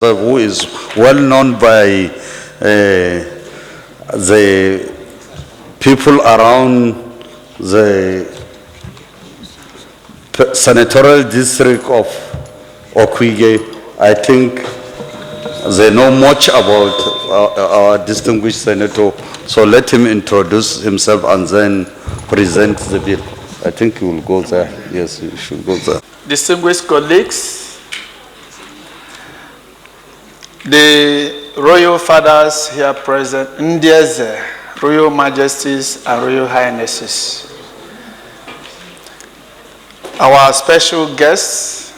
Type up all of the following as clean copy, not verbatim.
who is well known by the people around the senatorial district of Okigwe. I think they know much about our distinguished senator, so let him introduce himself and then present the bill. I think he will go there. Yes, you should go there. Distinguished colleagues, the royal fathers here present, Ndieze, royal majesties and royal highnesses, our special guests,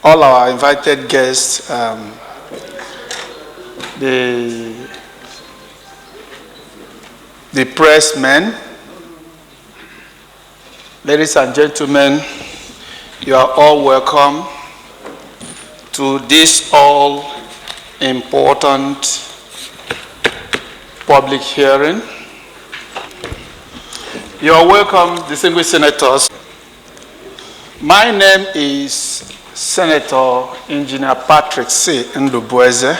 all our invited guests, the press men, ladies and gentlemen, you are all welcome to this all-important public hearing. You are welcome, distinguished senators. My name is Senator Engineer Patrick C. Ndubueze.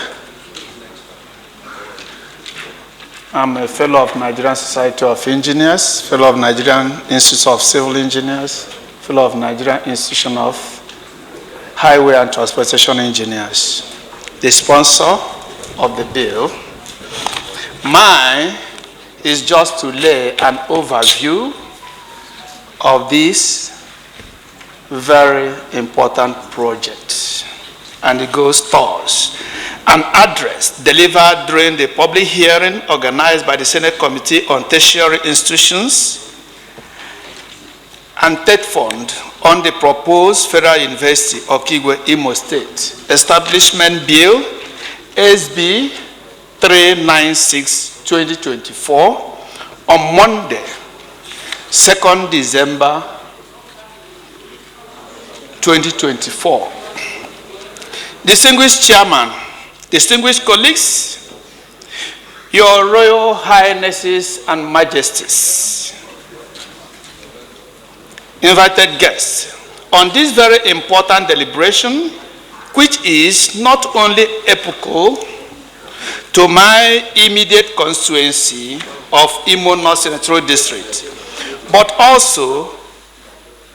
I'm a fellow of Nigerian Society of Engineers, fellow of Nigerian Institute of Civil Engineers, fellow of Nigerian Institution of Highway and Transportation Engineers, the sponsor of the bill. Mine is just to lay an overview of this very important project. And it goes thus: an address delivered during the public hearing organized by the Senate Committee on Tertiary Institutions and TED Fund on the proposed Federal University of Okigwe, Imo State Establishment Bill SB 396/2024 on Monday, 2nd December 2024. Distinguished Chairman, distinguished colleagues, Your Royal Highnesses and Majesties, invited guests, on this very important deliberation, which is not only epochal to my immediate constituency of Imo North Senatorial District, but also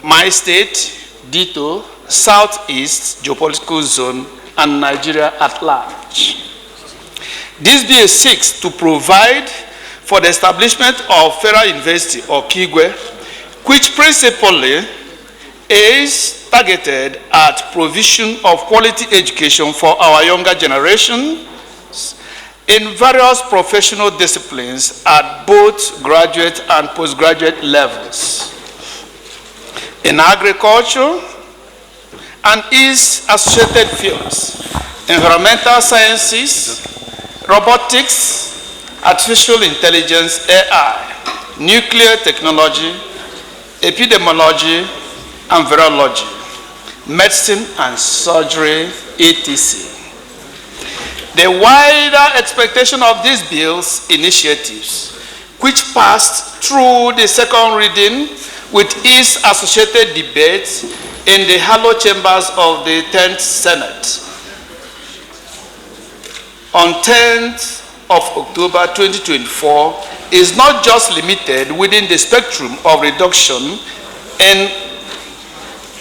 my state, Dito, Southeast Geopolitical Zone, and Nigeria at large. This bill seeks to provide for the establishment of Federal University of Okigwe, which principally is targeted at provision of quality education for our younger generation in various professional disciplines at both graduate and postgraduate levels, in agriculture and its associated fields, environmental sciences, robotics, artificial intelligence, AI, nuclear technology, epidemiology and virology, medicine and surgery, etc. The wider expectation of these bills initiatives, which passed through the second reading with its associated debates in the hallowed chambers of the 10th Senate on 10th of October 2024, is not just limited within the spectrum of reduction in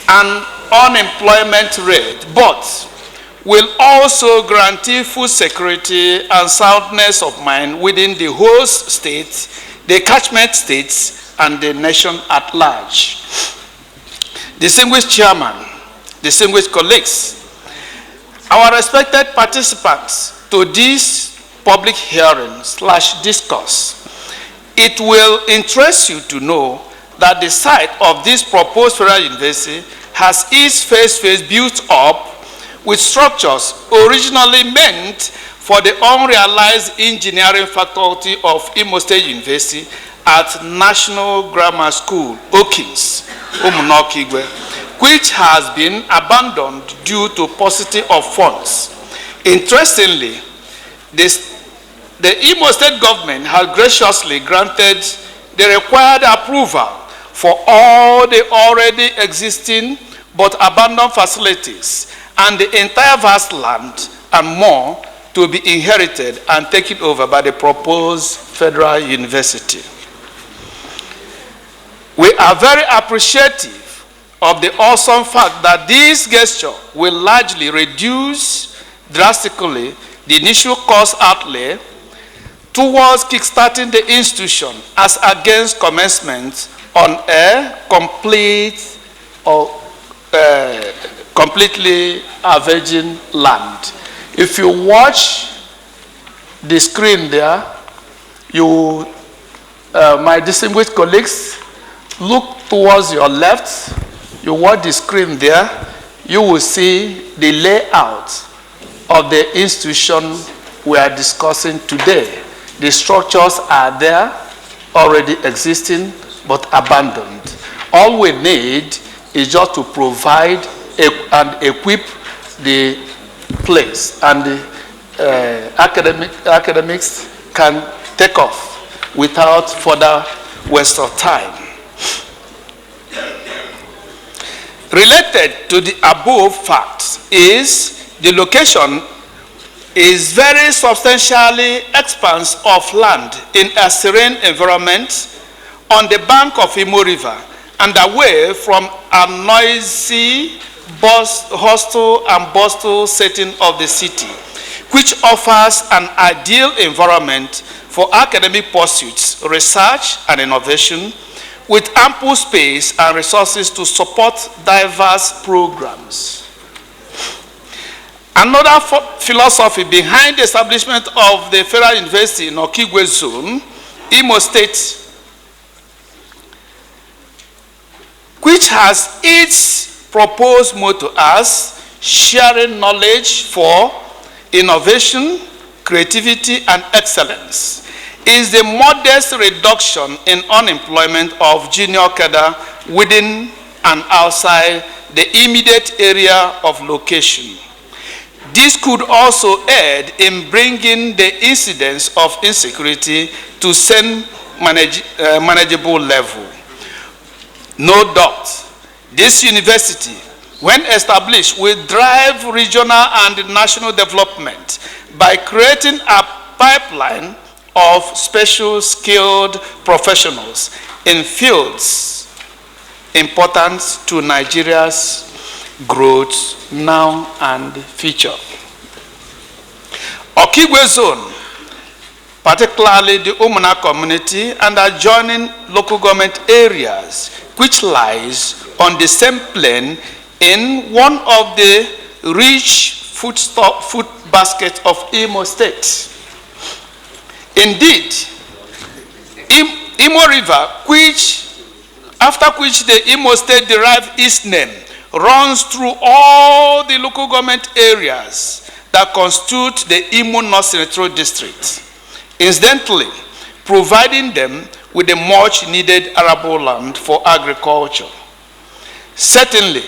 an unemployment rate, but will also guarantee food security and soundness of mind within the host state, the catchment states, and the nation at large. Distinguished Chairman, distinguished colleagues, our respected participants to this public hearing/discourse, it will interest you to know that the site of this proposed Federal University has its phase built up with structures originally meant for the unrealized engineering faculty of Imo State University at National Grammar School, Okins, Okigwe, which has been abandoned due to paucity of funds. Interestingly, the Imo State government has graciously granted the required approval for all the already existing but abandoned facilities and the entire vast land and more to be inherited and taken over by the proposed federal university. We are very appreciative of the awesome fact that this gesture will largely reduce drastically the initial cost outlay towards kickstarting the institution as against commencement on a complete or completely virgin land. If you watch the screen there, you, my distinguished colleagues, look towards your left, you watch the screen there, you will see the layout of the institution we are discussing today. The structures are there, already existing, but abandoned. All we need is just to provide and equip the place, and the academics can take off without further waste of time. Related to the above facts is the location is very substantially expanse of land in a serene environment on the bank of Imo River and away from a noisy, hostile and bustling setting of the city, which offers an ideal environment for academic pursuits, research and innovation, with ample space and resources to support diverse programs. Another philosophy behind the establishment of the Federal University in Okigwe Zone, Imo State, which has its proposed motto as sharing knowledge for innovation, creativity, and excellence, is the modest reduction in unemployment of junior cadre within and outside the immediate area of location. This could also aid in bringing the incidence of insecurity to some manageable level. No doubt, this university, when established, will drive regional and national development by creating a pipeline of special skilled professionals in fields important to Nigeria's growth now and future. Okigwe Zone, particularly the Umuna community and adjoining local government areas, which lies on the same plane in one of the rich food baskets of Imo State. Indeed, Imo River, after which the Imo State derived its name, runs through all the local government areas that constitute the Imo North Central District, incidentally providing them with the much needed arable land for agriculture. Certainly,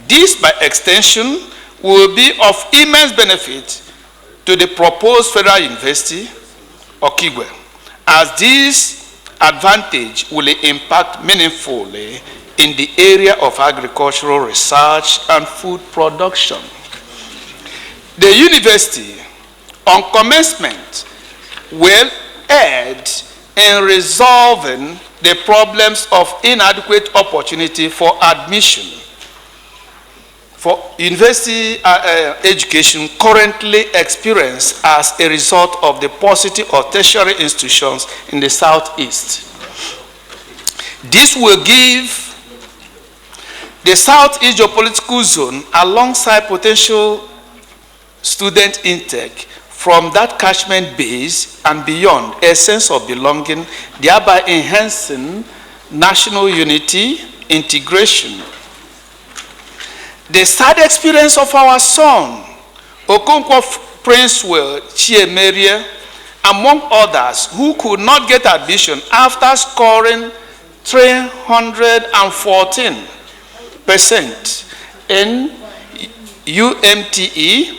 this by extension will be of immense benefit to the proposed federal university, Okigwe, as this advantage will impact meaningfully in the area of agricultural research and food production. The university, on commencement, will aid in resolving the problems of inadequate opportunity for admission for university education currently experienced as a result of the paucity of tertiary institutions in the southeast. This will give the southeast geopolitical zone, alongside potential student intake from that catchment base and beyond, a sense of belonging, thereby enhancing national unity, integration. The sad experience of our son, Okonkwo Princewell Chiemerie, among others, who could not get admission after scoring 314% in UMTE,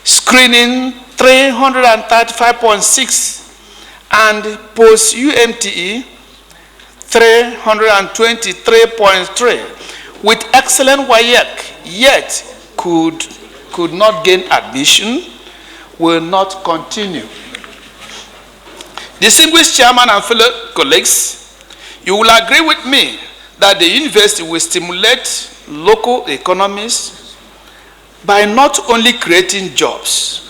screening 335.6, and post-UMTE 323.3, with excellent WAEC, yet could not gain admission will not continue. Distinguished chairman and fellow colleagues, you will agree with me that the university will stimulate local economies by not only creating jobs,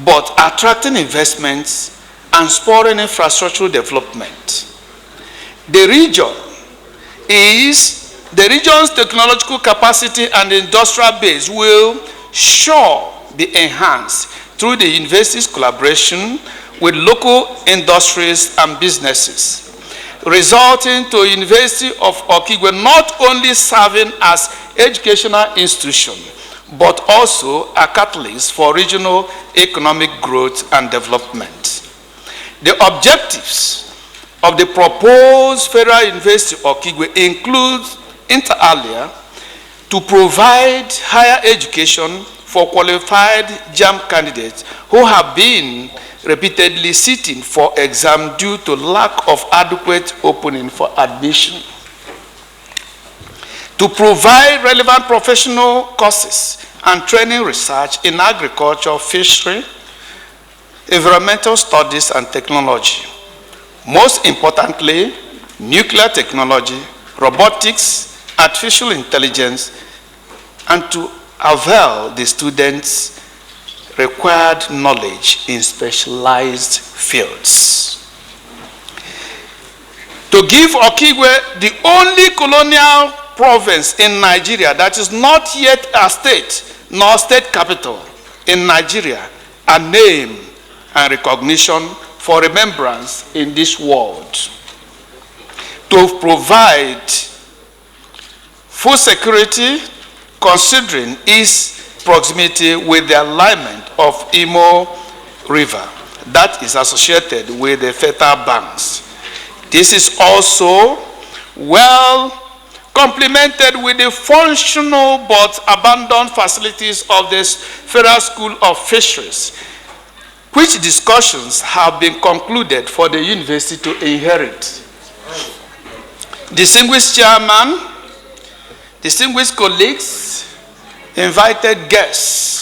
but attracting investments and spurring infrastructural development. The region's technological capacity and industrial base will sure be enhanced through the university's collaboration with local industries and businesses, resulting to University of Okigwe not only serving as educational institution, but also a catalyst for regional economic growth and development. The objectives of the proposed Federal University of Okigwe include, inter alia, to provide higher education for qualified JAMB candidates who have been repeatedly sitting for exam due to lack of adequate opening for admission. To provide relevant professional courses and training research in agriculture, fishery, environmental studies, and technology. Most importantly, nuclear technology, robotics, artificial intelligence, and to avail the students required knowledge in specialized fields. To give Okigwe, the only colonial province in Nigeria that is not yet a state nor state capital in Nigeria, a name and recognition for remembrance in this world. To provide full security considering its proximity with the alignment of Imo River that is associated with the fertile banks. This is also well complemented with the functional but abandoned facilities of the Federal School of Fisheries, which discussions have been concluded for the university to inherit. Distinguished chairman, distinguished colleagues, invited guests,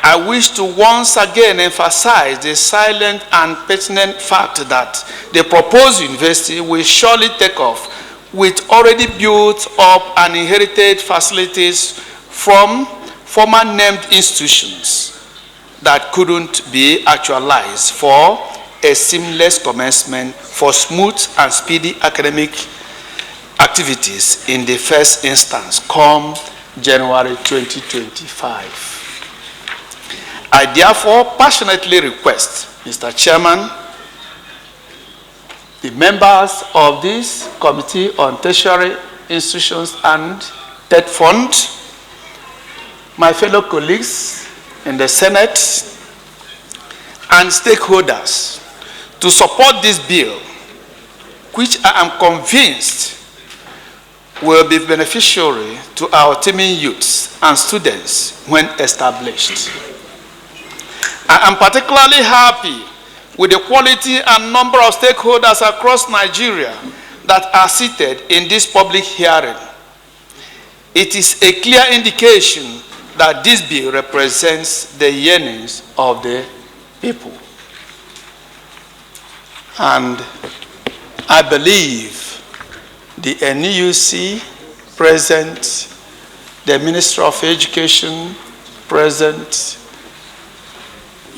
I wish to once again emphasize the silent and pertinent fact that the proposed university will surely take off with already built up and inherited facilities from former named institutions that couldn't be actualized for a seamless commencement for smooth and speedy academic activities in the first instance come January 2025. I therefore passionately request, Mr. Chairman, the members of this Committee on Tertiary Institutions and Debt Fund, my fellow colleagues in the Senate, and stakeholders to support this bill, which I am convinced will be beneficiary to our teeming youths and students when established. I am particularly happy with the quality and number of stakeholders across Nigeria that are seated in this public hearing. It is a clear indication that this bill represents the yearnings of the people. And I believe the NUC present, the Minister of Education present,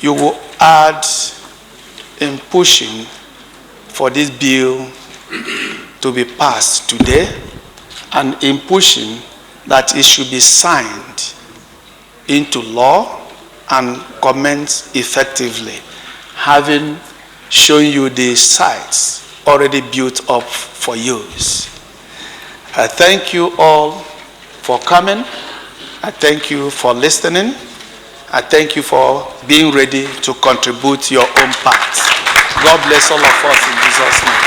you will add in pushing for this bill to be passed today and in pushing that it should be signed into law and commence effectively, having shown you the sites already built up for use. I thank you all for coming. I thank you for listening. I thank you for being ready to contribute your own part. God bless all of us in Jesus' name.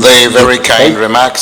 The very kind remarks